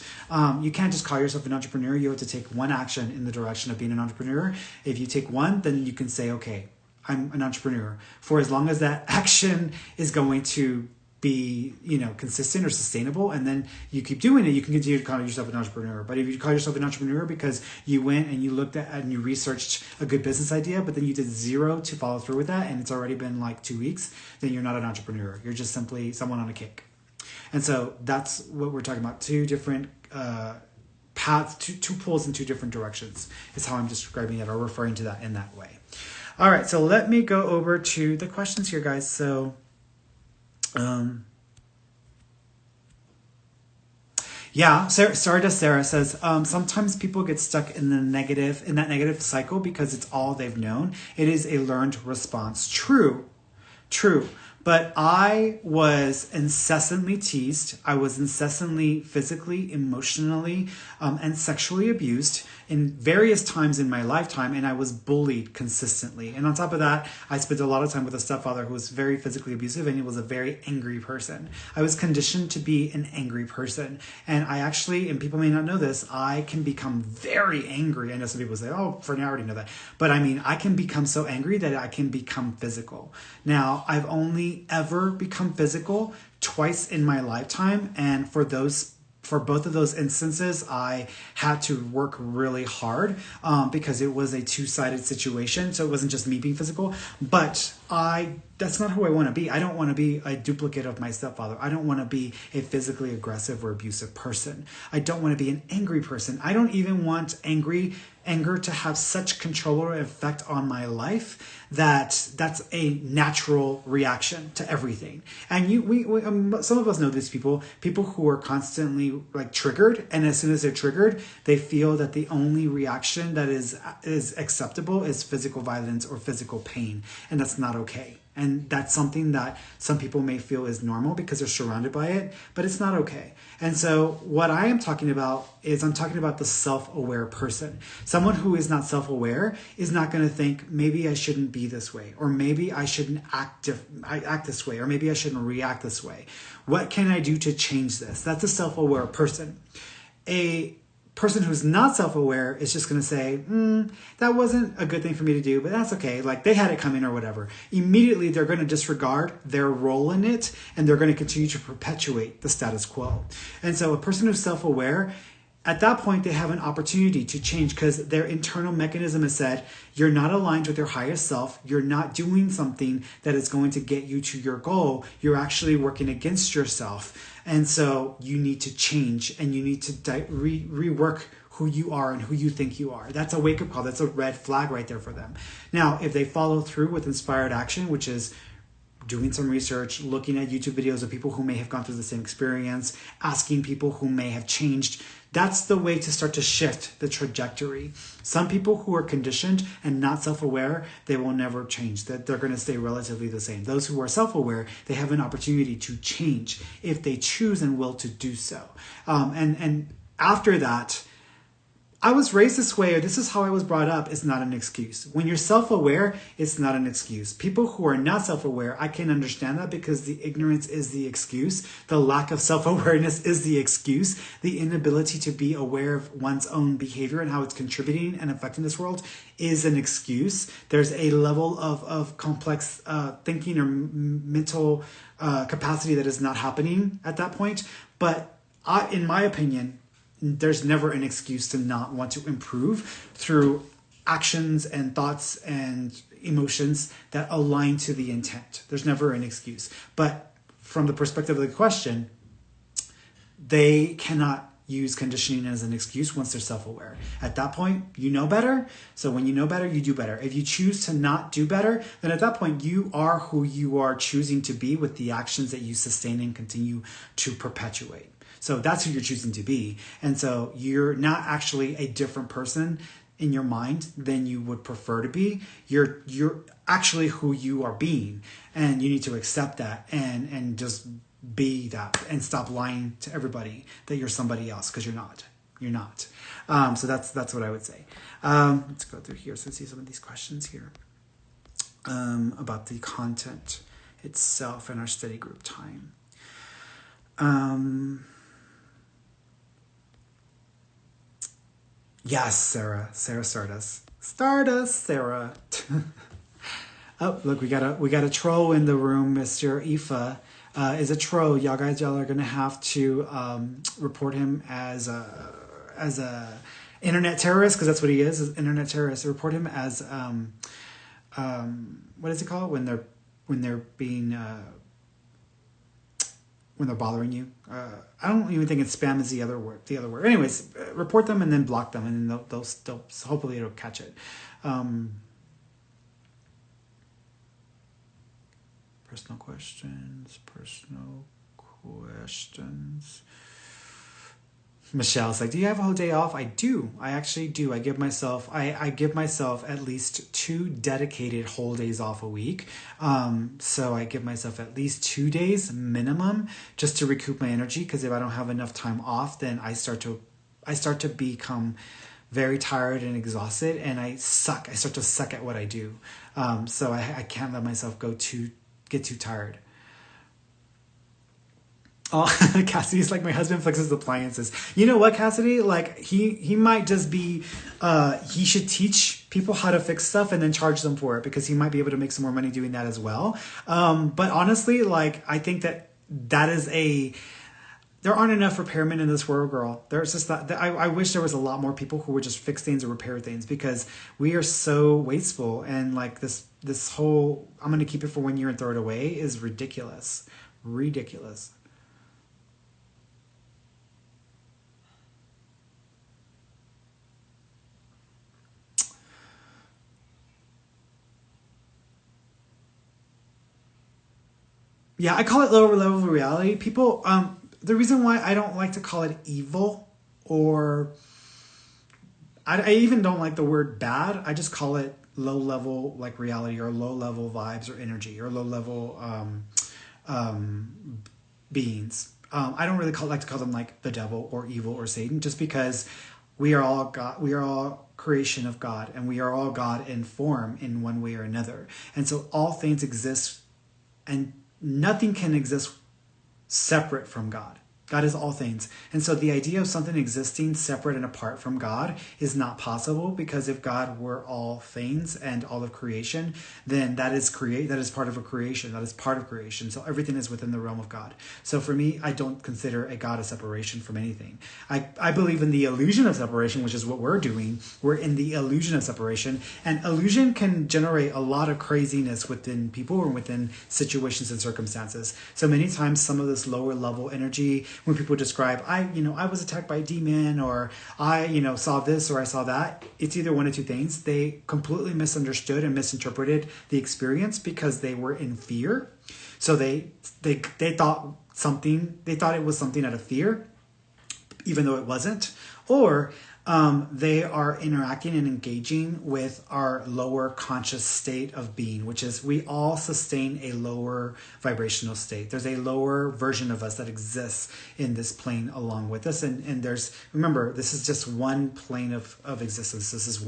You can't just call yourself an entrepreneur. You have to take one action in the direction of being an entrepreneur. If you take one, then you can say, okay, I'm an entrepreneur, for as long as that action is going to be, consistent or sustainable, and then you keep doing it, you can continue to call yourself an entrepreneur. But if you call yourself an entrepreneur because you went and you looked at and you researched a good business idea, but then you did zero to follow through with that, and it's already been like 2 weeks, then you're not an entrepreneur. You're just simply someone on a kick. And so that's what we're talking about. Two different paths, two pulls in two different directions is how I'm describing it or referring to that in that way. All right, so let me go over to the questions here, guys. So, Sarah says, sometimes people get stuck in that negative cycle because it's all they've known. It is a learned response. True. But I was incessantly teased. I was incessantly physically, emotionally, and sexually abused in various times in my lifetime, and I was bullied consistently. And on top of that, I spent a lot of time with a stepfather who was very physically abusive, and he was a very angry person. I was conditioned to be an angry person. And I actually, and people may not know this, I can become very angry. I know some people say, oh, Ferny, I already know that. But I mean, I can become so angry that I can become physical. Now, I've only ever become physical twice in my lifetime, and for both of those instances, I had to work really hard because it was a two-sided situation. So it wasn't just me being physical, but that's not who I want to be. I don't want to be a duplicate of my stepfather. I don't want to be a physically aggressive or abusive person. I don't want to be an angry person. I don't even want anger to have such control or effect on my life that's a natural reaction to everything. And some of us know these people who are constantly like triggered, and as soon as they're triggered, they feel that the only reaction that is acceptable is physical violence or physical pain, and that's not okay. And that's something that some people may feel is normal because they're surrounded by it, but it's not okay. And so what I am talking about is I'm talking about the self-aware person. Someone who is not self-aware is not going to think, maybe I shouldn't be this way, or maybe I shouldn't act this way, or maybe I shouldn't react this way. What can I do to change this? That's a self-aware person. A person who's not self-aware is just going to say, that wasn't a good thing for me to do, but that's okay. Like they had it coming or whatever. Immediately, they're going to disregard their role in it, and they're going to continue to perpetuate the status quo. And so a person who's self-aware, at that point, they have an opportunity to change because their internal mechanism has said, you're not aligned with your highest self. You're not doing something that is going to get you to your goal. You're actually working against yourself. And so you need to change and you need to rework who you are and who you think you are. That's a wake-up call. That's a red flag right there for them. Now, if they follow through with inspired action, which is doing some research, looking at YouTube videos of people who may have gone through the same experience, asking people who may have changed, that's the way to start to shift the trajectory. Some people who are conditioned and not self-aware, they will never change. That they're going to stay relatively the same. Those who are self-aware, they have an opportunity to change if they choose and will to do so. And after that, I was raised this way, or this is how I was brought up, is not an excuse. When you're self-aware, it's not an excuse. People who are not self-aware, I can understand that because the ignorance is the excuse. The lack of self-awareness is the excuse. The inability to be aware of one's own behavior and how it's contributing and affecting this world is an excuse. There's a level of complex thinking or mental capacity that is not happening at that point. But in my opinion, there's never an excuse to not want to improve through actions and thoughts and emotions that align to the intent. There's never an excuse. But from the perspective of the question, they cannot use conditioning as an excuse once they're self-aware. At that point, you know better. So when you know better, you do better. If you choose to not do better, then at that point, you are who you are choosing to be with the actions that you sustain and continue to perpetuate. So that's who you're choosing to be. And so you're not actually a different person in your mind than you would prefer to be. You're actually who you are being. And you need to accept that and just be that and stop lying to everybody that you're somebody else, because you're not. You're not. So that's what I would say. Let's go through here. So let's see some of these questions here about the content itself in our study group time. Yes, Sarah Stardust. Sarah. Oh, look, we got a troll in the room. Mr. Ifa is a troll. Y'all are gonna have to report him as a internet terrorist, because that's what he is, an internet terrorist. Report him as what is it called when they're being when they're bothering you. I don't even think it's spam is the other word. Anyways, report them and then block them, and then they'll hopefully it'll catch it. Personal questions. Michelle's like, do you have a whole day off? I do. I actually do. I give myself at least 2 dedicated whole days off a week. So I give myself at least 2 days minimum just to recoup my energy, because if I don't have enough time off, then I start to become very tired and exhausted, and I start to suck at what I do. So I can't let myself get too tired. Oh, Cassidy's like, my husband fixes appliances. You know what, Cassidy? Like, he might just be, he should teach people how to fix stuff and then charge them for it, because he might be able to make some more money doing that as well. But honestly, like, I think that is there aren't enough repairmen in this world, girl. There's just that I wish there was a lot more people who would just fix things or repair things, because we are so wasteful. And like this whole, I'm going to keep it for 1 year and throw it away is ridiculous. Ridiculous. Yeah, I call it lower level of reality. People, the reason why I don't like to call it evil, or I even don't like the word bad. I just call it low level, like reality, or low level vibes or energy, or low level beings. I don't really like to call them like the devil or evil or Satan, just because we are all God. We are all creation of God, and we are all God in form in one way or another. And so all things exist, and nothing can exist separate from God. God is all things. And so the idea of something existing separate and apart from God is not possible, because if God were all things and all of creation, then that is part of a creation. That is part of creation. So everything is within the realm of God. So for me, I don't consider a God a separation from anything. I believe in the illusion of separation, which is what we're doing. We're in the illusion of separation. And illusion can generate a lot of craziness within people or within situations and circumstances. So many times some of this lower level energy, when people describe, I was attacked by a demon, or I, saw this or I saw that, it's either one of two things. They completely misunderstood and misinterpreted the experience because they were in fear. So they thought it was something out of fear, even though it wasn't. Or they are interacting and engaging with our lower conscious state of being, which is we all sustain a lower vibrational state. There's a lower version of us that exists in this plane along with us. And remember, this is just one plane of existence. This is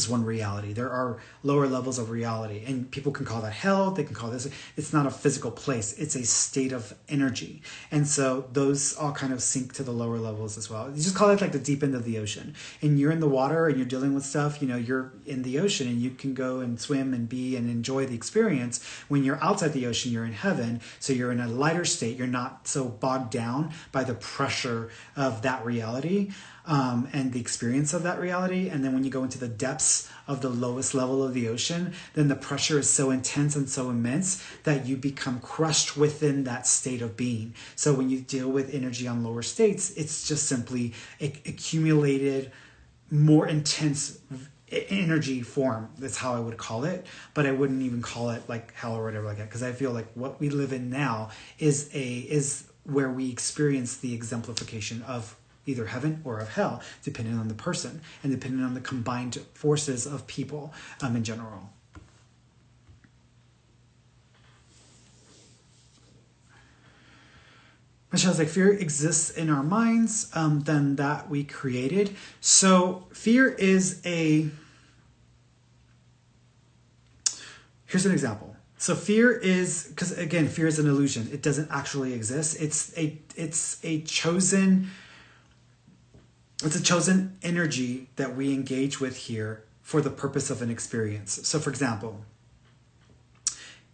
one reality. There are lower levels of reality, and people can call that hell. They can call this, it's not a physical place. It's a state of energy. And so those all kind of sink to the lower levels as well. You just call it like the deep end of the ocean, and you're in the water and you're dealing with stuff, you're in the ocean and you can go and swim and be and enjoy the experience. When you're outside the ocean, you're in heaven. So you're in a lighter state. You're not so bogged down by the pressure of that reality. And the experience of that reality. And then when you go into the depths of the lowest level of the ocean, then the pressure is so intense and so immense that you become crushed within that state of being. So when you deal with energy on lower states, it's just simply accumulated, more intense energy form. That's how I would call it. But I wouldn't even call it like hell or whatever like that, because I feel like what we live in now is where we experience the exemplification of either heaven or of hell, depending on the person and depending on the combined forces of people in general. Michelle's like, fear exists in our minds, than that we created. So fear is here's an example. So fear is, because again, fear is an illusion. It doesn't actually exist. It's a chosen energy that we engage with here for the purpose of an experience. So for example,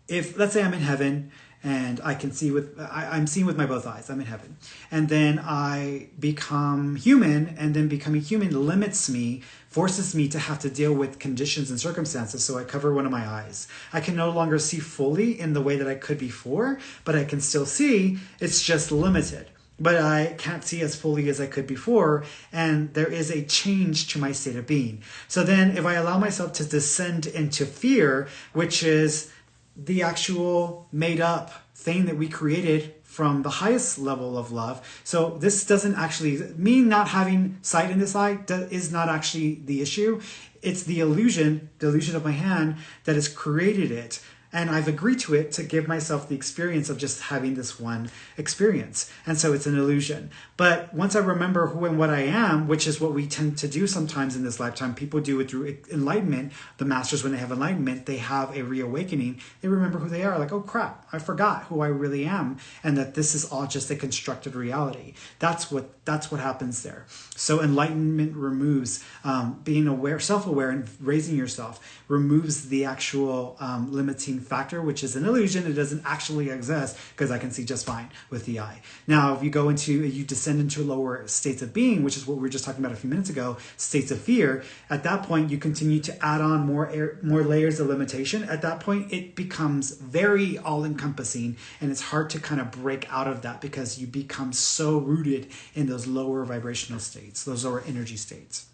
if let's say I'm in heaven and I can see I'm seeing with my both eyes, I'm in heaven, and then I become human, and then becoming human limits me, forces me to have to deal with conditions and circumstances. So I cover one of my eyes. I can no longer see fully in the way that I could before, but I can still see. It's just limited. But I can't see as fully as I could before, and there is a change to my state of being. So then if I allow myself to descend into fear, which is the actual made up thing that we created from the highest level of love. So this doesn't actually, me not having sight in this eye is not actually the issue. It's the illusion of my hand that has created it. And I've agreed to it to give myself the experience of just having this one experience. And so it's an illusion. But once I remember who and what I am, which is what we tend to do sometimes in this lifetime, people do it through enlightenment. The masters, when they have enlightenment, they have a reawakening. They remember who they are. Like, oh crap, I forgot who I really am. And that this is all just a constructed reality. That's what happens there. So enlightenment removes being aware, self-aware, and raising yourself removes the actual limiting factor, which is an illusion. It doesn't actually exist because I can see just fine with the eye. Now, if you descend into lower states of being, which is what we were just talking about a few minutes ago, states of fear, at that point, you continue to add on more layers of limitation. At that point, it becomes very all-encompassing, and it's hard to kind of break out of that because you become so rooted in those lower vibrational states, those lower energy states.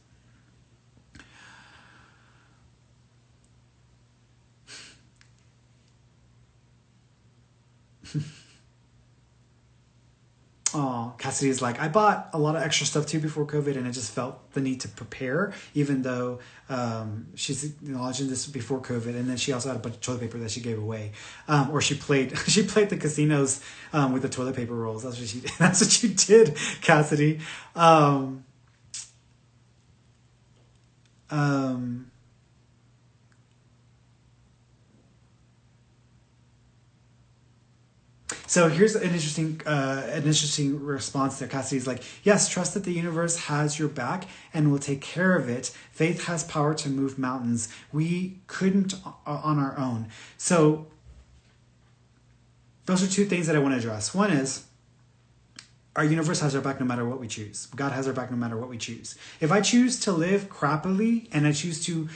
Oh, Cassidy is like, I bought a lot of extra stuff too before COVID, and I just felt the need to prepare, even though she's acknowledging this before COVID, and then she also had a bunch of toilet paper that she gave away, or she played the casinos with the toilet paper rolls. That's what she did. That's what you did, Cassidy. So here's an interesting response there. Cassidy's like, yes, trust that the universe has your back and will take care of it. Faith has power to move mountains. We couldn't on our own. So those are two things that I want to address. One is, our universe has our back no matter what we choose. God has our back no matter what we choose. If I choose to live crappily and I choose to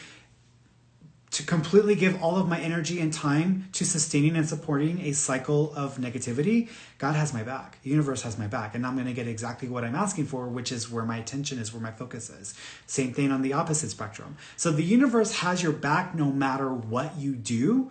completely give all of my energy and time to sustaining and supporting a cycle of negativity, God has my back. The universe has my back. And I'm going to get exactly what I'm asking for, which is where my attention is, where my focus is. Same thing on the opposite spectrum. So the universe has your back no matter what you do.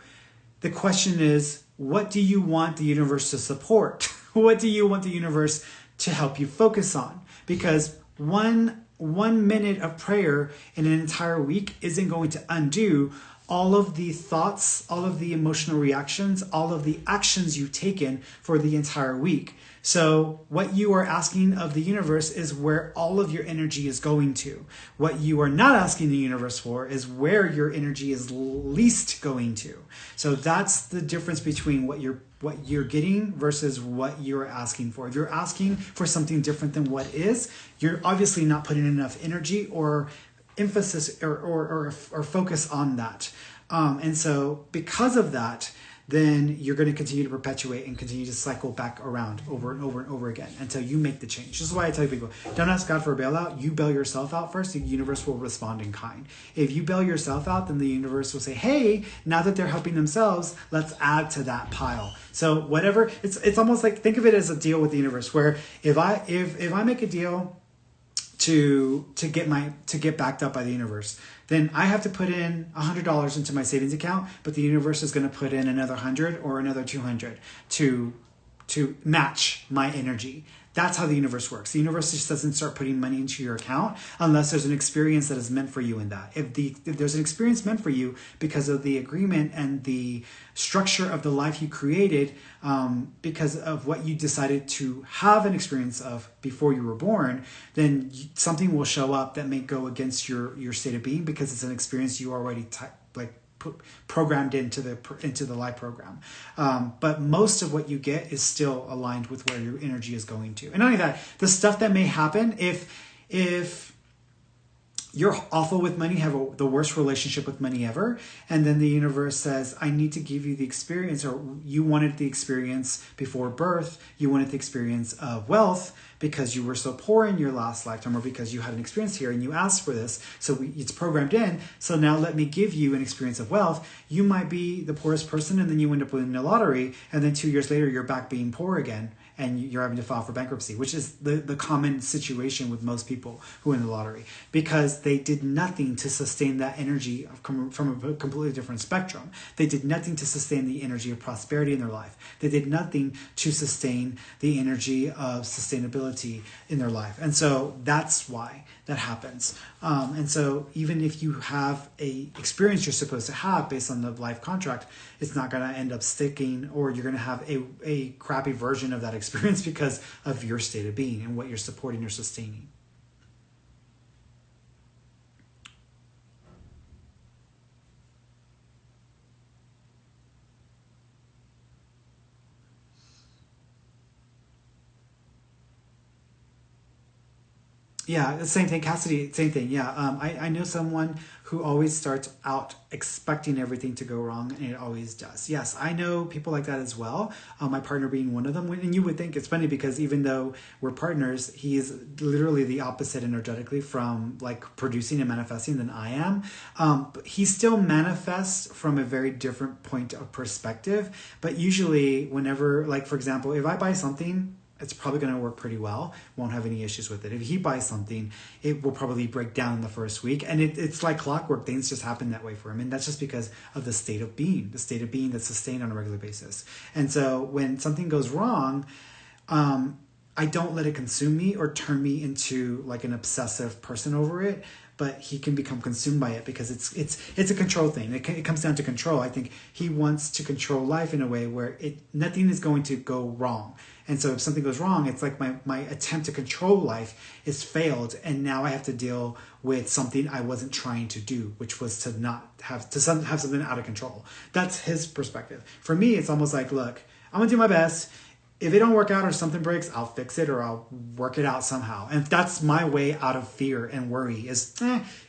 The question is, what do you want the universe to support? What do you want the universe to help you focus on? Because one minute of prayer in an entire week isn't going to undo all of the thoughts, all of the emotional reactions, all of the actions you've taken for the entire week. So what you are asking of the universe is where all of your energy is going to. What you are not asking the universe for is where your energy is least going to. So that's the difference between what you're getting versus what you're asking for. If you're asking for something different than what is, you're obviously not putting enough energy or emphasis or focus on that. And so because of that, then you're going to continue to perpetuate and continue to cycle back around over and over and over again until you make the change. This is why I tell people, don't ask God for a bailout. You bail yourself out first. The universe will respond in kind. If you bail yourself out, then the universe will say, hey, now that they're helping themselves, let's add to that pile. So whatever, it's almost like, think of it as a deal with the universe, where if I make a deal to get backed up by the universe, then I have to put in $100 into my savings account, but the universe is going to put in another 100 or another 200 to match my energy. That's how the universe works. The universe just doesn't start putting money into your account unless there's an experience that is meant for you in that. If there's an experience meant for you because of the agreement and the structure of the life you created, because of what you decided to have an experience of before you were born, then something will show up that may go against your state of being because it's an experience you already programmed into the life program. But most of what you get is still aligned with where your energy is going to. And not only that, the stuff that may happen if you're awful with money, have the worst relationship with money ever, and then the universe says, I need to give you the experience, or you wanted the experience before birth, you wanted the experience of wealth because you were so poor in your last lifetime, or because you had an experience here and you asked for this, so it's programmed in, so now let me give you an experience of wealth. You might be the poorest person and then you end up winning the lottery, and then 2 years later you're back being poor again, and you're having to file for bankruptcy, which is the common situation with most people who win the lottery, because they did nothing to sustain that energy from a completely different spectrum. They did nothing to sustain the energy of prosperity in their life. They did nothing to sustain the energy of sustainability in their life. And so that's why that happens. And so even if you have a experience you're supposed to have based on the life contract, it's not going to end up sticking, or you're going to have a crappy version of that experience because of your state of being and what you're supporting or sustaining. Yeah, the same thing, Cassidy, same thing. Yeah, I know someone who always starts out expecting everything to go wrong, and it always does. Yes, I know people like that as well, my partner being one of them. And you would think it's funny because even though we're partners, he is literally the opposite energetically from like producing and manifesting than I am. But he still manifests from a very different point of perspective. But usually whenever, like for example, if I buy something, it's probably going to work pretty well. Won't have any issues with it. If he buys something, it will probably break down in the first week. And it's like clockwork. Things just happen that way for him. And that's just because of the state of being that's sustained on a regular basis. And so when something goes wrong, I don't let it consume me or turn me into like an obsessive person over it. But he can become consumed by it because it's a control thing. It comes down to control. I think he wants to control life in a way where nothing is going to go wrong. And so if something goes wrong, it's like my attempt to control life is failed, and now I have to deal with something I wasn't trying to do, which was to not have something out of control. That's his perspective. For me, it's almost like, look, I'm gonna do my best. if it don't work out or something breaks, I'll fix it or I'll work it out somehow. And that's my way out of fear and worry is,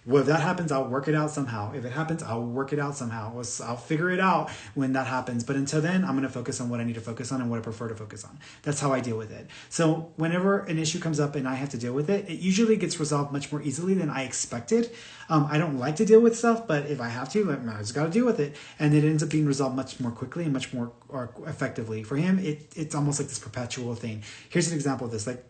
well, if that happens, I'll work it out somehow. If it happens, I'll work it out somehow. I'll figure it out when that happens. But until then, I'm going to focus on what I need to focus on and what I prefer to focus on. That's how I deal with it. So whenever an issue comes up and I have to deal with it, it usually gets resolved much more easily than I expected. I don't like to deal with stuff, but if I have to, I just got to deal with it. And it ends up being resolved much more quickly and much more effectively. For him, it's almost like this perpetual thing. Here's an example of this. Like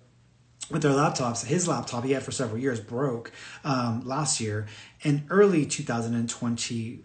with their laptops, his laptop he had for several years broke last year. In early 2020,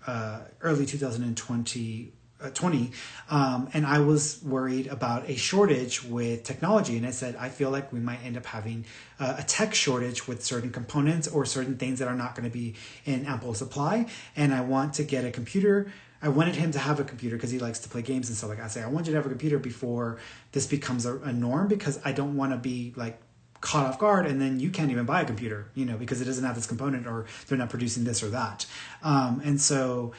and I was worried about a shortage with technology. And I said, I feel like we might end up having a tech shortage with certain components or certain things that are not going to be in ample supply. And I want to get a computer. I wanted him to have a computer because he likes to play games and stuff like that. I say, I want you to have a computer before this becomes a norm, because I don't want to be like caught off guard and then you can't even buy a computer, because it doesn't have this component or they're not producing this or that. And so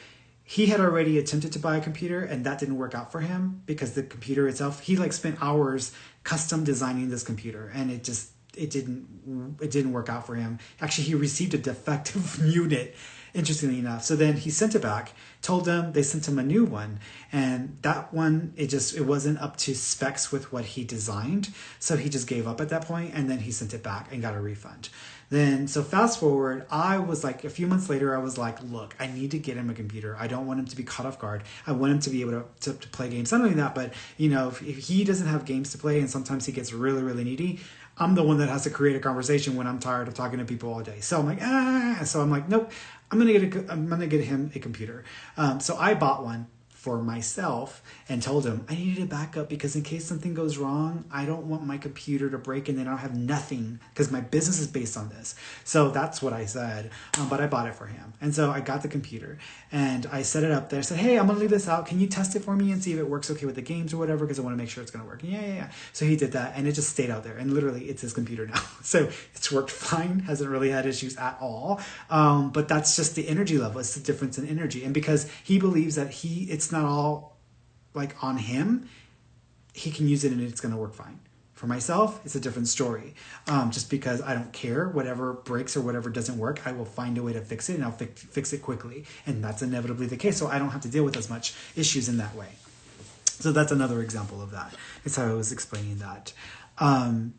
he had already attempted to buy a computer and that didn't work out for him because the computer itself, he like spent hours custom designing this computer and it didn't work out for him. Actually, he received a defective unit, interestingly enough. So then he sent it back, told them, they sent him a new one. And that one, it wasn't up to specs with what he designed. So he just gave up at that point and then he sent it back and got a refund. Then, so fast forward, I was like, a few months later, I was like, look, I need to get him a computer. I don't want him to be caught off guard. I want him to be able to play games. Not only that, but, if he doesn't have games to play and sometimes he gets really, really needy, I'm the one that has to create a conversation when I'm tired of talking to people all day. So I'm like, So I'm like, nope, I'm gonna get him a computer. So I bought one for myself and told him I needed a backup because in case something goes wrong, I don't want my computer to break and then I'll have nothing because my business is based on this. So that's what I said, but I bought it for him. And so I got the computer and I set it up there. I said, hey, I'm going to leave this out. Can you test it for me and see if it works okay with the games or whatever? Because I want to make sure it's going to work. Yeah. So he did that and it just stayed out there. And literally it's his computer now. So it's worked fine. Hasn't really had issues at all. But that's just the energy level. It's the difference in energy. And because he believes that it's not all like on him, he can use it and it's going to work fine. For myself, it's a different story. Just because I don't care, whatever breaks or whatever doesn't work, I will find a way to fix it and I'll fix it quickly. And that's inevitably the case. So I don't have to deal with as much issues in that way. So that's another example of that. It's how I was explaining that. Let's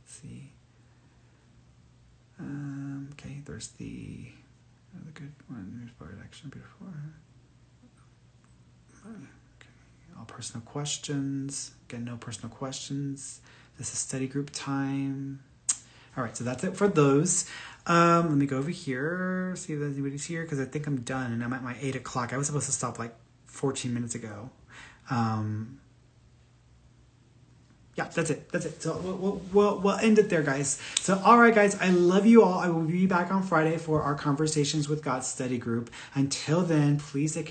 see. Okay, there's the good one. Inspired action before. Okay. All personal questions. Again, no personal questions. This is study group time. All right, so that's it for those. Let me go over here, see if anybody's here, because I think I'm done, and I'm at my 8 o'clock. I was supposed to stop like 14 minutes ago. Yeah, that's it. So we'll end it there, guys. So, all right, guys, I love you all. I will be back on Friday for our Conversations with God study group. Until then, please take care.